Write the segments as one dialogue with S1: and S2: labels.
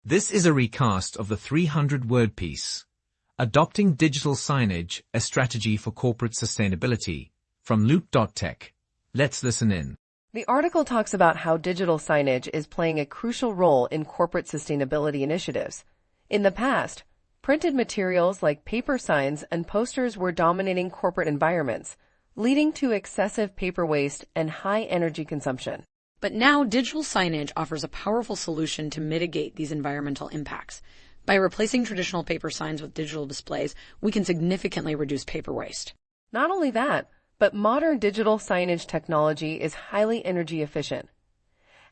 S1: This is a recast of the 300-word piece, Adopting Digital Signage, a Strategy for Corporate Sustainability, from Loop.tech. Let's listen in.
S2: The article talks about how digital signage is playing a crucial role in corporate sustainability initiatives. In the past, printed materials like paper signs and posters were dominating corporate environments, leading to excessive paper waste and high energy consumption.
S3: But now digital signage offers a powerful solution to mitigate these environmental impacts. By replacing traditional paper signs with digital displays, we can significantly reduce paper waste.
S2: Not only that, but modern digital signage technology is highly energy efficient.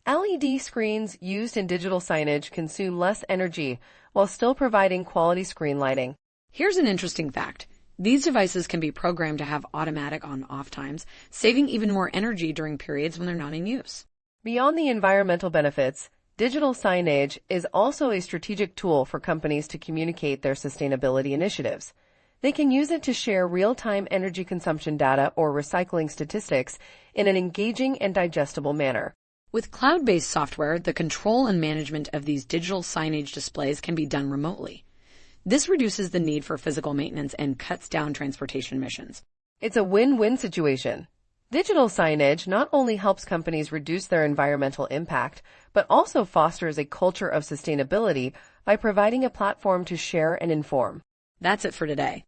S2: LED screens used in digital signage consume less energy while still providing quality screen lighting.
S3: Here's an interesting fact. These devices can be programmed to have automatic on-off times, saving even more energy during periods when they're not in use.
S2: Beyond the environmental benefits, digital signage is also a strategic tool for companies to communicate their sustainability initiatives. They can use it to share real-time energy consumption data or recycling statistics in an engaging and digestible manner.
S3: With cloud-based software, the control and management of these digital signage displays can be done remotely. This reduces the need for physical maintenance and cuts down transportation emissions.
S2: It's a win-win situation. Digital signage not only helps companies reduce their environmental impact, but also fosters a culture of sustainability by providing a platform to share and inform.
S3: That's it for today.